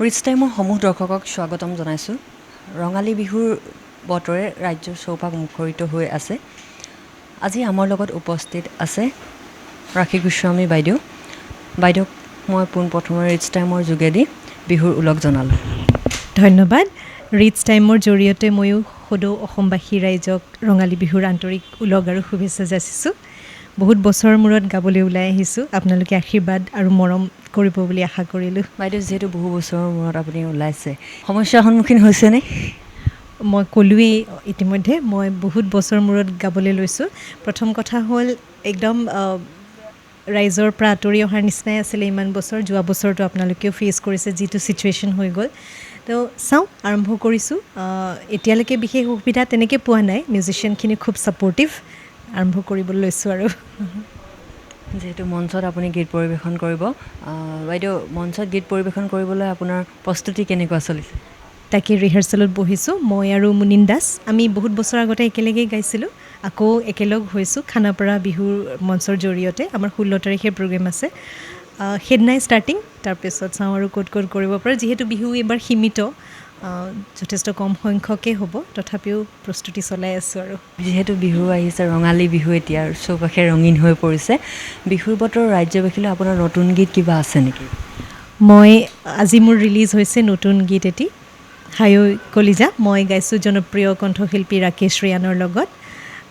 Rich টাইমৰ সমূহ দৰ্শকক স্বাগতম জনাইছোঁ। ৰঙালী বিহুৰ বতৰে ৰাজ্যৰ চৌপাশ মুখৰিত হৈ আছে। আজি আমাৰ লগত উপস্থিত আছে ৰাখী গোস্বামী বাইদেউ। বাইদেউক মই পোনপ্ৰথমে ৰিচ টাইমৰ যোগেদি বিহুৰ ওলগ জনালোঁ। ধন্যবাদ। ৰিচ টাইমৰ জৰিয়তে ময়ো সদৌ অসমবাসী ৰাইজক ৰঙালী বিহুৰ আন্তৰিক ওলগ আৰু শুভেচ্ছা যাচিছোঁ। বহুত বছৰৰ মূৰত গাবলৈ ওলাই আহিছোঁ। আপোনালোকে আশীৰ্বাদ আৰু মৰম কৰিব বুলি আশা কৰিলোঁ। বাইদেউ, যিহেতু বহু বছৰৰ মূৰত আপুনি ওলাইছে, সমস্যাৰ সন্মুখীন হৈছেনে? মই ক'লোৱেই ইতিমধ্যে, মই বহুত বছৰৰ মূৰত গাবলৈ লৈছোঁ। প্ৰথম কথা হ'ল একদম ৰাইজৰ পৰা আঁতৰি অহাৰ নিচিনাই আছিলে ইমান বছৰ। যোৱা বছৰটো আপোনালোকেও ফেচ কৰিছে যিটো ছিটুৱেশ্যন হৈ গ'ল। তো চাওঁ, আৰম্ভ কৰিছোঁ। এতিয়ালৈকে বিশেষ অসুবিধা তেনেকৈ পোৱা নাই। মিউজিচিয়ানখিনি খুব ছাপৰ্টিভ। আৰম্ভ কৰিবলৈ লৈছোঁ আৰু যিহেতু মঞ্চত আপুনি গীত পৰিৱেশন কৰিব, বাইদেউ মঞ্চত গীত পৰিৱেশন কৰিবলৈ আপোনাৰ প্ৰস্তুতি কেনেকুৱা চলিছে? তাকে ৰিহাৰ্চেলত বহিছোঁ। মই আৰু মুনীন দাস, আমি বহুত বছৰ আগতে একেলগেই গাইছিলোঁ। আকৌ একেলগ হৈছোঁ খানাপাৰা বিহুৰ মঞ্চৰ জৰিয়তে। আমাৰ 16 তাৰিখে প্ৰগ্ৰেম আছে। সেইদিনাই ষ্টাৰ্টিং, তাৰপিছত চাওঁ আৰু ক'ত ক'ত কৰিব পাৰে। যিহেতু বিহু এইবাৰ সীমিত, যথেষ্ট কম সংখ্যকেই হ'ব, তথাপিও প্ৰস্তুতি চলাই আছোঁ। আৰু যিহেতু বিহু আহিছে, ৰঙালী বিহু এতিয়া চৌপাশে ৰঙীন হৈ পৰিছে, বিহুৰ বতৰ ৰাজ্যবাসীলৈ আপোনাৰ নতুন গীত কিবা আছে নেকি? আজি মোৰ ৰিলিজ হৈছে নতুন গীত এটি, হাই ঐ কলিজা। মই গাইছোঁ জনপ্ৰিয় কণ্ঠশিল্পী ৰাকেশ ৰিয়ানৰ লগত।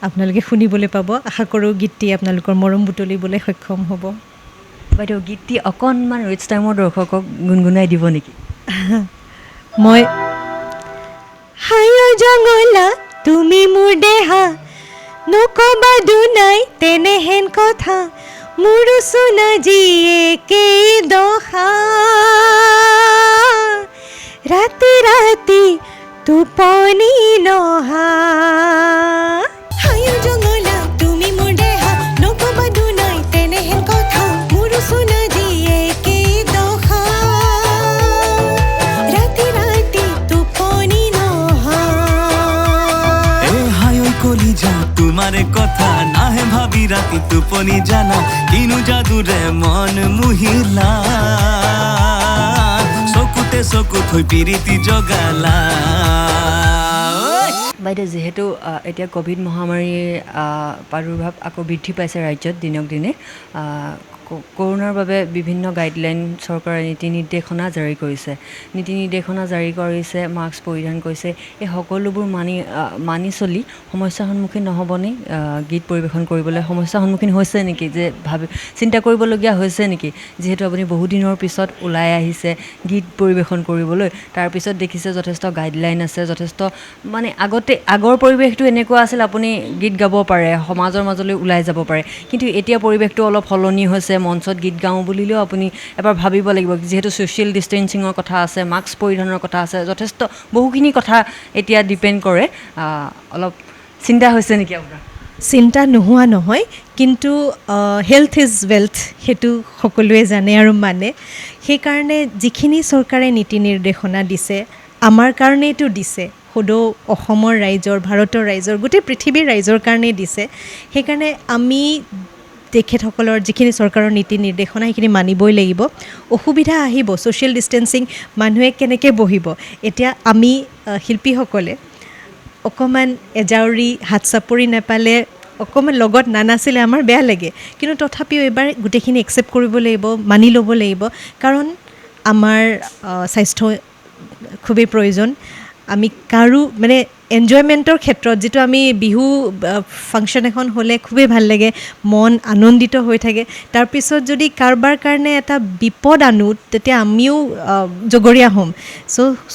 আপোনালোকে শুনিবলৈ পাব। আশা কৰোঁ গীতটি আপোনালোকৰ মৰম বুটলিবলৈ সক্ষম হ'ব। বাইদেউ, গীতটি অকণমান ৰিচ টাইমৰ দৰ্শকক গুণগুণাই দিব নেকি? মই হাই ঐ জঙলা তুমি মোৰ দেহা, নকবা দুনাই তেনেহেন কথা, মোৰো চোনা যিয়ে কেই দশা, ৰাতি ৰাতি টোপনি নহা। হাই ঐ জঙলা তুমি মোৰ দেহা, নকবা দুনাই তেনেহেন কথা, মোৰো চোনা যিয়ে কেই দশা, ৰাতি ৰাতি টোপনি নহা। হাই ঐ কলিজা তোমাৰে কথা নাহে ভাবি ৰাতি টোপনি জানা, কিনো যাদুৰে মন মুহিলা, চকুতে চকু থৈ পিৰিতি জগালা। বাইদেউ, যিহেতু এতিয়া ক'ভিড মহামাৰীৰ প্ৰাদুৰ্ভাৱ আকৌ বৃদ্ধি পাইছে ৰাজ্যত দিনক দিনে, কৰোণাৰ বাবে বিভিন্ন গাইডলাইন চৰকাৰে নীতি নিৰ্দেশনা জাৰি কৰিছে। মাস্ক পৰিধান কৰিছে। এই সকলোবোৰ মানি চলি সমস্যাৰ সন্মুখীন নহ'বনে? গীত পৰিৱেশন কৰিবলৈ সমস্যাৰ সন্মুখীন হৈছে নেকি? যে চিন্তা কৰিবলগীয়া হৈছে নেকি? যিহেতু আপুনি বহুদিনৰ পিছত ওলাই আহিছে গীত পৰিৱেশন কৰিবলৈ, তাৰপিছত দেখিছে যথেষ্ট গাইডলাইন আছে, যথেষ্ট আগৰ পৰিৱেশটো এনেকুৱা আছিল, আপুনি গীত গাব পাৰে, সমাজৰ মাজলৈ ওলাই যাব পাৰে। কিন্তু এতিয়া পৰিৱেশটো অলপ সলনি হৈছে। মঞ্চত গীত গাওঁ বুলিলেও আপুনি এবাৰ ভাবিব লাগিব, যিহেতু ছ'চিয়েল ডিষ্টেঞ্চিঙৰ কথা আছে, মাস্ক পৰিধানৰ কথা আছে, যথেষ্ট বহুখিনি কথা এতিয়া ডিপেণ্ড কৰে। অলপ চিন্তা হৈছে নেকি আপোনাৰ? চিন্তা নোহোৱা নহয়, কিন্তু হেল্থ ইজ ৱেল্থ, সেইটো সকলোৱে জানে আৰু মানে। সেইকাৰণে যিখিনি চৰকাৰে নীতি নিৰ্দেশনা দিছে, আমাৰ কাৰণেইতো দিছে, সদৌ অসমৰ ৰাইজৰ, ভাৰতৰ ৰাইজৰ, গোটেই পৃথিৱীৰ ৰাইজৰ কাৰণেই দিছে। সেইকাৰণে আমি তেখেতসকলৰ যিখিনি চৰকাৰৰ নীতি নিৰ্দেশনা সেইখিনি মানিবই লাগিব। অসুবিধা আহিব, ছ'চিয়েল ডিষ্টেঞ্চিং, মানুহে কেনেকৈ বহিব। এতিয়া আমি শিল্পীসকলে অকণমান এজাউৰি হাত চাপৰি নাপালে, অকণমান লগত নানাচিলে আমাৰ বেয়া লাগে। কিন্তু তথাপিও এইবাৰ গোটেইখিনি একচেপ্ট কৰিব লাগিব, মানি ল'ব লাগিব, কাৰণ আমাৰ স্বাস্থ্য খুবেই প্ৰয়োজন। আমি কাৰো এনজয়মেণ্টৰ ক্ষেত্ৰত, যিটো আমি বিহু ফাংচন এখন হ'লে খুবেই ভাল লাগে, মন আনন্দিত হৈ থাকে। তাৰপিছত যদি কাৰোবাৰ কাৰণে এটা বিপদ আনো, তেতিয়া আমিও জগৰীয়া হ'ম।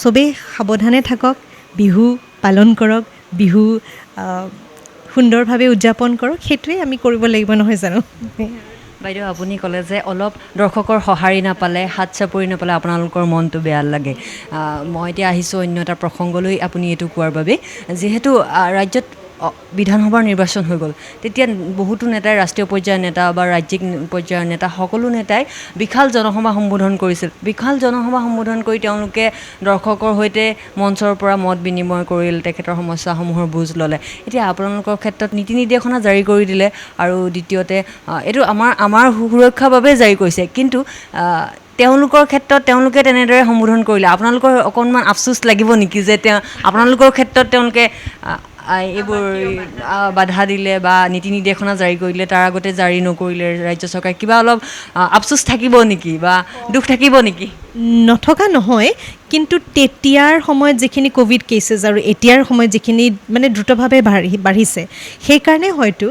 চবেই সাৱধানে থাকক, বিহু পালন কৰক, বিহু সুন্দৰভাৱে উদযাপন কৰক। সেইটোৱে আমি কৰিব লাগিব, নহয় জানো? বাইদেউ, আপুনি ক'লে যে অলপ দৰ্শকৰ সঁহাৰি নাপালে, হাত চাপৰি নাপালে আপোনালোকৰ মনটো বেয়া লাগে। মই এতিয়া আহিছোঁ অন্য এটা প্ৰসংগলৈ আপুনি এইটো কোৱাৰ বাবে। যিহেতু ৰাজ্যত বিধানসভাৰ নিৰ্বাচন হৈ গ'ল, তেতিয়া বহুতো নেতাই, ৰাষ্ট্ৰীয় পৰ্যায়ৰ নেতা বা ৰাজ্যিক পৰ্যায়ৰ নেতা, সকলো নেতাই বিশাল জনসভা সম্বোধন কৰিছিল। বিশাল জনসভা সম্বোধন কৰি তেওঁলোকে দৰ্শকৰ সৈতে মঞ্চৰ পৰা মত বিনিময় কৰিল, তেখেতৰ সমস্যাসমূহৰ বুজ ল'লে। এতিয়া আপোনালোকৰ ক্ষেত্ৰত নীতি নিৰ্দেশনা জাৰি কৰি দিলে, আৰু দ্বিতীয়তে এইটো আমাৰ সুৰক্ষাৰ বাবে জাৰি কৰিছে, কিন্তু তেওঁলোকৰ ক্ষেত্ৰত তেওঁলোকে তেনেদৰে সম্বোধন কৰিলে আপোনালোকৰ অকণমান আফচোচ লাগিব নেকি যে আপোনালোকৰ ক্ষেত্ৰত তেওঁলোকে এইবোৰ বাধা দিলে বা নীতি নিৰ্দেশনা জাৰি কৰিলে তাৰ আগতে জাৰি নকৰিলে ৰাজ্য চৰকাৰে কিবা অলপ আফচোচ থাকিব নেকি বা দুখ থাকিব নেকি নথকা নহয় কিন্তু তেতিয়াৰ সময়ত যিখিনি ক'ভিড কেছেছ আৰু এতিয়াৰ সময়ত যিখিনি মানে দ্ৰুতভাৱে বাঢ়িছে সেইকাৰণে হয়তো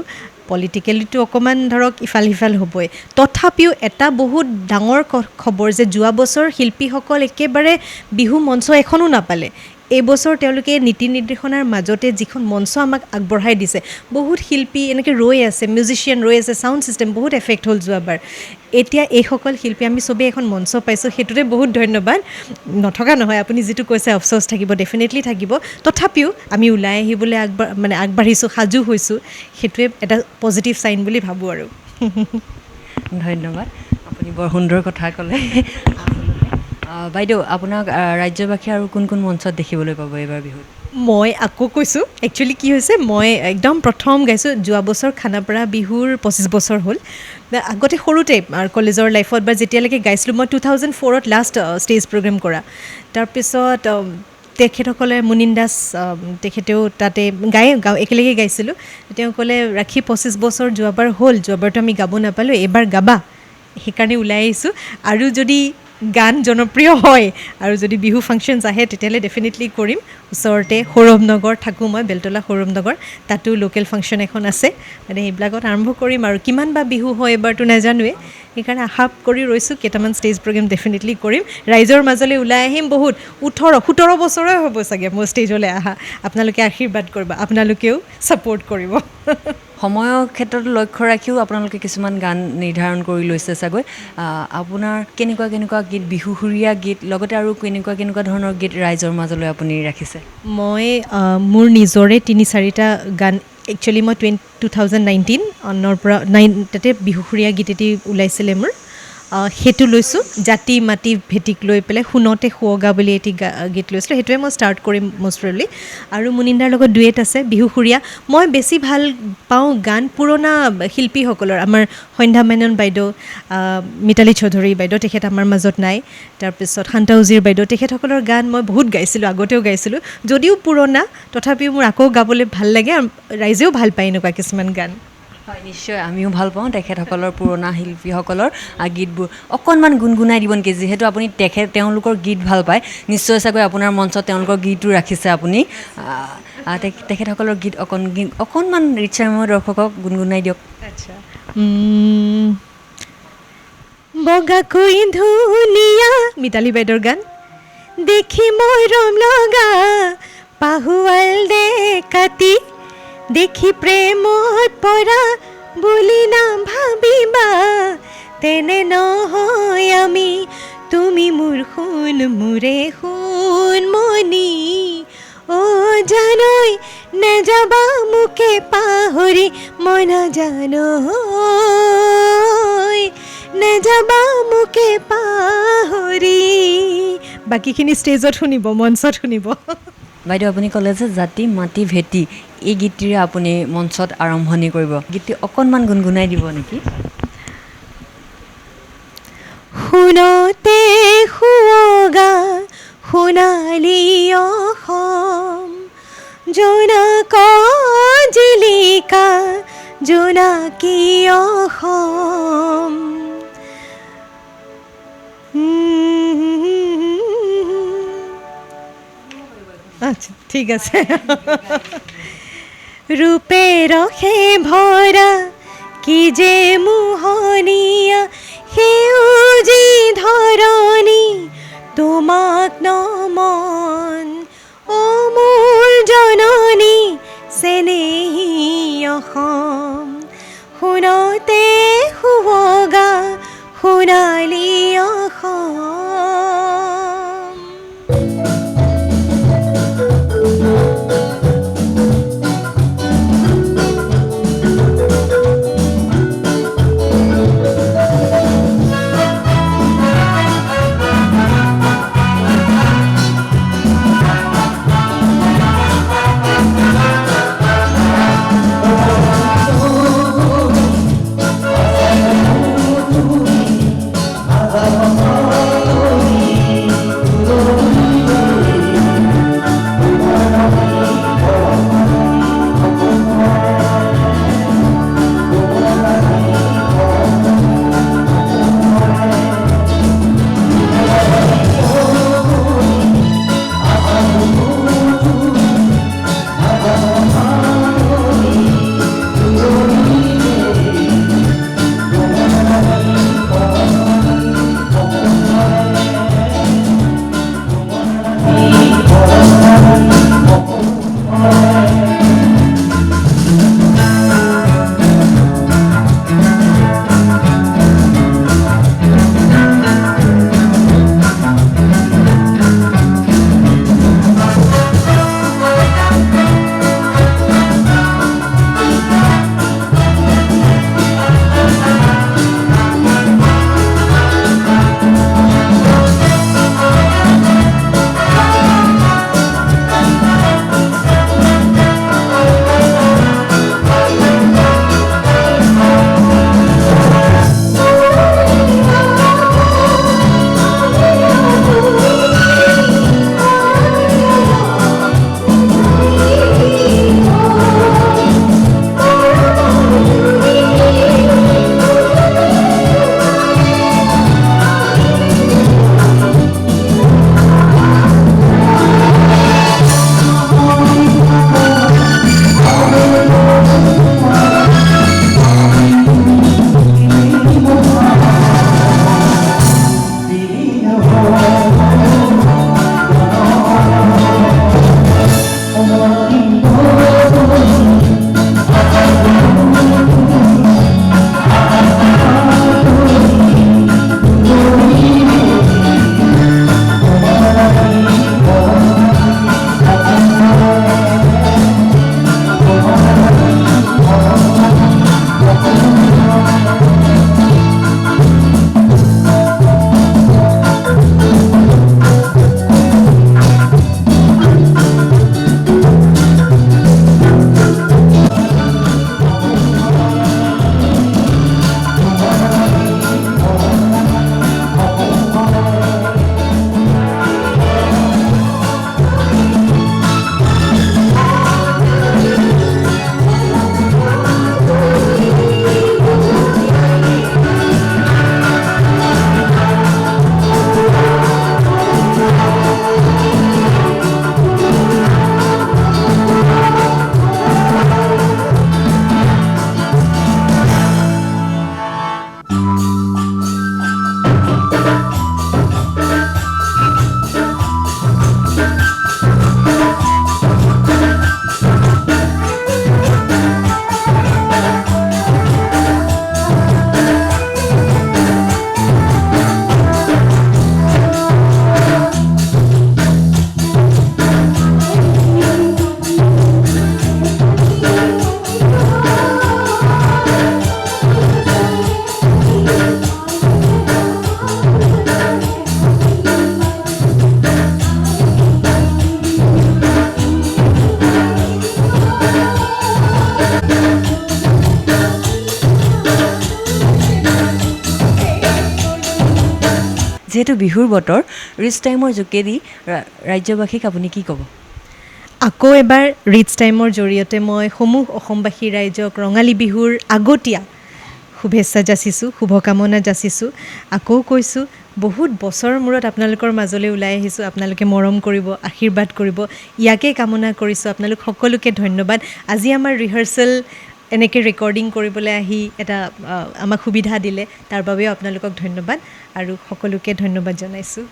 পলিটিকেলিটো অকণমান ধৰক ইফাল সিফাল হ'বই তথাপিও এটা বহুত ডাঙৰ খবৰ যে যোৱা বছৰ শিল্পীসকল একেবাৰে বিহু মঞ্চ এখনো নাপালে এইবছৰ তেওঁলোকে নীতি নিৰ্দেশনাৰ মাজতে যিখন মঞ্চ আমাক আগবঢ়াই দিছে বহুত শিল্পী এনেকৈ ৰৈ আছে মিউজিচিয়ান ৰৈ আছে ছাউণ্ড ছিষ্টেম বহুত এফেক্ট হ'ল যোৱাবাৰ এতিয়া এইসকল শিল্পী আমি চবেই এখন মঞ্চ পাইছোঁ সেইটোতে বহুত ধন্যবাদ নথকা নহয় আপুনি যিটো কৈছে আফচোচ থাকিব ডেফিনেটলি থাকিব তথাপিও আমি ওলাই আহিবলৈ আগবাঢ়িছোঁ সাজু হৈছোঁ সেইটোৱে এটা পজিটিভ চাইন বুলি ভাবোঁ আৰু ধন্যবাদ আপুনি বৰ সুন্দৰ কথা ক'লে বাইদেউ আপোনাক ৰাজ্যবাসী আৰু কোন কোন মঞ্চত দেখিবলৈ পাব এইবাৰ বিহুত মই আকৌ কৈছোঁ একচুৱেলি কি হৈছে মই একদম প্ৰথম গাইছোঁ যোৱা বছৰ খানাপাৰা বিহুৰ 25 বছৰ হ'ল আগতে সৰুতে কলেজৰ লাইফত বা যেতিয়ালৈকে গাইছিলোঁ মই 2004ত লাষ্ট ষ্টেজ প্ৰগ্ৰেম কৰা তাৰপিছত তেখেতসকলে মুনিন দাস তেখেতেও তাতে একেলগে গাইছিলোঁ তেওঁ ক'লে ৰাখি 25 বছৰ যোৱাবাৰতো আমি গাব নাপালোঁ এইবাৰ গাবা সেইকাৰণে ওলাই আহিছোঁ আৰু যদি গান জনপ্ৰিয় হয় আৰু যদি বিহু ফাংচনছ আহে তেতিয়াহ'লে ডেফিনেটলি কৰিম ওচৰতে সৌৰভনগৰ থাকোঁ মই বেলতলা সৌৰভনগৰ তাতো লোকেল ফাংচন এখন আছে মানে সেইবিলাকত আৰম্ভ কৰিম আৰু কিমান বা বিহু হয় এবাৰতো নাজানোৱে সেইকাৰণে আশা কৰি ৰৈছোঁ কেইটামান ষ্টেজ প্ৰগ্ৰেম ডেফিনেটলি কৰিম ৰাইজৰ মাজলৈ ওলাই আহিম বহুত 17 বছৰে হ'ব চাগে মোৰ ষ্টেজলৈ অহা আপোনালোকে আশীৰ্বাদ কৰিব আপোনালোকেও ছাপোৰ্ট কৰিব সময়ৰ ক্ষেত্ৰত লক্ষ্য ৰাখিও আপোনালোকে কিছুমান গান নিৰ্ধাৰণ কৰি লৈছে চাগৈ আপোনাৰ কেনেকুৱা গীত বিহুসুৰীয়া গীত লগতে আৰু কেনেকুৱা ধৰণৰ গীত ৰাইজৰ মাজলৈ আপুনি ৰাখিছে মই মোৰ নিজৰে 3-4টা গান একচুৱেলি মই 2019 অন্নৰ পৰা তাতে বিহুসুৰীয়া গীত এটি ওলাইছিলে মোৰ সেইটো লৈছোঁ জাতি মাটি ভেটিক লৈ পেলাই শুনতে শুৱগা বুলি এটি গীত লৈছিলোঁ সেইটোৱে মই ষ্টাৰ্ট কৰিম মষ্ট প্ৰবেবলি আৰু মুনিন্দাৰ লগত ডুৱেট আছে বিহুসুৰীয়া মই বেছি ভাল পাওঁ গান পুৰণা শিল্পীসকলৰ আমাৰ সন্ধ্যা মেনন বাইদেউ মিতালী চৌধুৰী বাইদেউ তেখেত আমাৰ মাজত নাই তাৰপিছত শান্তা উজিৰ বাইদেউ তেখেতসকলৰ গান মই বহুত গাইছিলোঁ আগতেও গাইছিলোঁ যদিও পুৰণা তথাপিও মোৰ আকৌ গাবলৈ ভাল লাগে আৰু ৰাইজেও ভাল পায় এনেকুৱা কিছুমান গান হয় নিশ্চয় আমিও ভাল পাওঁ তেখেতসকলৰ পুৰণা শিল্পীসকলৰ গীতবোৰ অকণমান গুণগুণাই দিব নেকি যিহেতু আপুনি তেওঁলোকৰ গীত ভাল পায় নিশ্চয় চাগৈ আপোনাৰ মঞ্চত তেওঁলোকৰ গীতো ৰাখিছে আপুনি তেখেতসকলৰ গীত অকণমান ৰিচাৰ্মৰ দৰ্শকক গুণগুণাই দিয়ক আচ্ছা বগাকৈ ধুনীয়া মিতালী বাইদেউৰ গান দেখি মৰম লগা পাহুৱাল দে কাটি দেখি প্ৰেমত পৰা বুলি না ভাবিবা তেনে নহয় আমি তুমি মোৰ শুন মোৰে শুন মনি অ' জানৈ নেযাবা মোকে পাহৰি মই নাজানো নেযাবা মোকে পাহৰি বাকীখিনি ষ্টেজত শুনিব মঞ্চত শুনিব বাইদেউ আপুনি ক'লে যে জাতি মাটি ভেটি এই গীতটিৰে আপুনি মঞ্চত আৰম্ভণি কৰিব গীতটি অকণমান গুণগুণাই দিব নেকি শুনতে শুৱগা সোণালী অসম জোনাক জিলিকা জোনাকী অসম আচ্ছা ঠিক আছে ৰূপে ৰসে ভৰা কি যে মোহনীয়া সেউজী ধৰণী তোমাক নমন অ মোৰ জননী চেনেহী অসম শুনতে শুৱগা সোণালী অসম Oh যিহেতু বিহুৰ বতৰ ৰিচ টাইমৰ যোগেদি ৰাজ্যবাসীক আপুনি কি ক'ব? আকৌ এবাৰ ৰিচ টাইমৰ জৰিয়তে মই সমূহ অসমবাসী ৰাইজক ৰঙালী বিহুৰ আগতীয়া শুভেচ্ছা যাচিছোঁ, শুভকামনা যাচিছোঁ। আকৌ কৈছোঁ, বহুত বছৰৰ মূৰত আপোনালোকৰ মাজলৈ ওলাই আহিছোঁ। আপোনালোকে মৰম কৰিব, আশীৰ্বাদ কৰিব, ইয়াকে কামনা কৰিছোঁ। আপোনালোক সকলোকে ধন্যবাদ। আজি আমাৰ ৰিহাৰ্চেল এনেকৈ ৰেকৰ্ডিং কৰিবলৈ আহি এটা আমাক সুবিধা দিলে, তাৰ বাবেও আপোনালোকক ধন্যবাদ আৰু সকলোকে ধন্যবাদ জনাইছোঁ।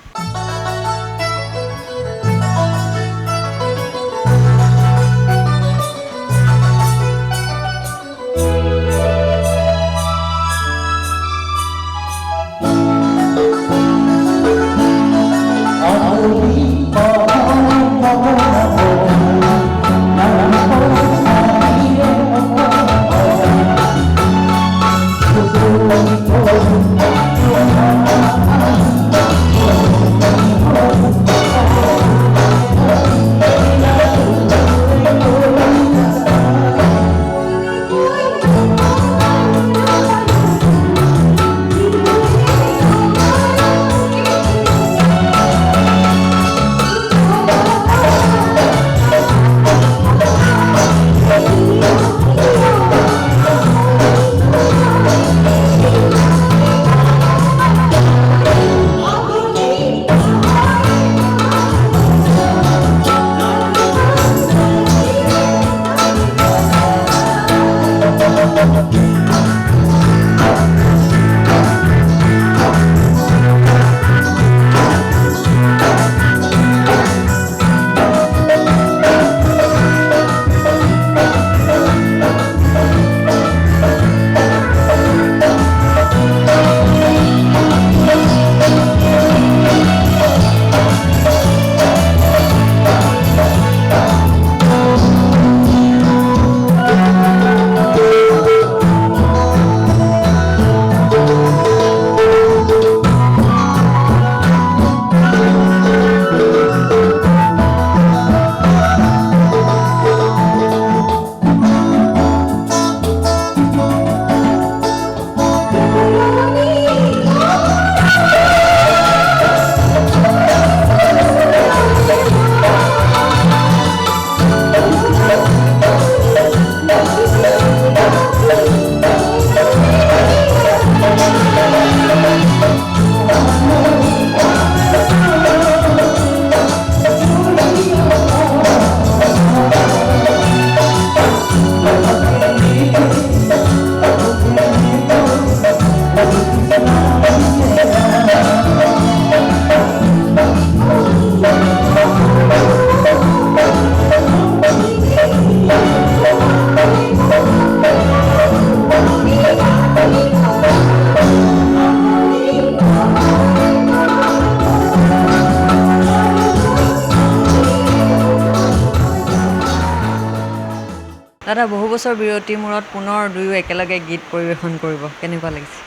দাদা, বহু বছৰ বিৰতিৰ মূৰত পুনৰ দুয়ো একেলগে গীত পৰিৱেশন কৰিব, কেনেকুৱা লাগিছে?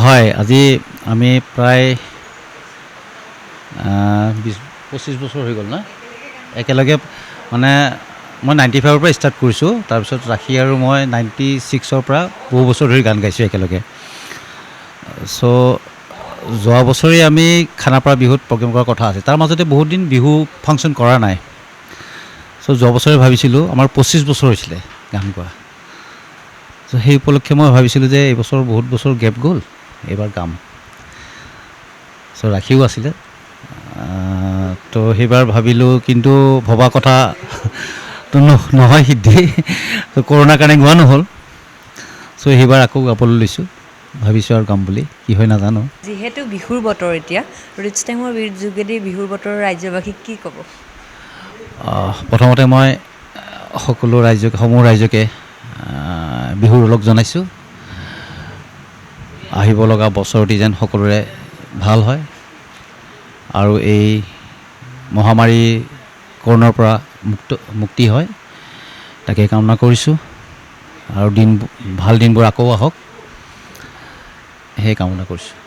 হয়, আজি আমি প্ৰায় 20-25 বছৰ হৈ গ'ল না একেলগে। মানে মই 95ৰ পৰা ষ্টাৰ্ট কৰিছোঁ, তাৰপিছত ৰাখি আৰু মই 96ৰ পৰা বহু বছৰ ধৰি গান গাইছোঁ একেলগে। চ' যোৱা বছৰেই আমি খানাপাৰা বিহুত প্ৰগ্ৰেম কৰাৰ কথা আছে। তাৰ মাজতে বহুত দিন বিহু ফাংচন কৰা নাই। চ' যোৱা বছৰে ভাবিছিলোঁ, আমাৰ 25 বছৰ হৈছিলে গান গোৱা। চ' সেই উপলক্ষে মই ভাবিছিলোঁ যে এইবছৰ বহুত বছৰ গেপ গ'ল, এইবাৰ গাম। চ' ৰাখিও আছিলে, তো সেইবাৰ ভাবিলোঁ, কিন্তু ভবা কথা তো নহয় সিদ্ধি। তো কৰোণাৰ কাৰণে গোৱা নহ'ল। চ' সেইবাৰ আকৌ গাবলৈ লৈছোঁ, ভাবিছোঁ আৰু গাম বুলি, কি হয় নাজানো। যিহেতু বিহুৰ বতৰ এতিয়া, ৰিচ টাইমৰ যোগেদি বিহুৰ বতৰৰ ৰাজ্যবাসীক কি ক'ব? প্ৰথমতে মই সমূহ ৰাইজকে বিহুৰ ওলগ জনাইছোঁ। আহিব লগা বছৰটি যেন সকলোৰে ভাল হয় আৰু এই মহামাৰী কৰোণাৰ পৰা মুক্তি হয়, তাকে কামনা কৰিছোঁ। আৰু ভাল দিনবোৰ আকৌ আহক, সেই কামনা কৰিছোঁ।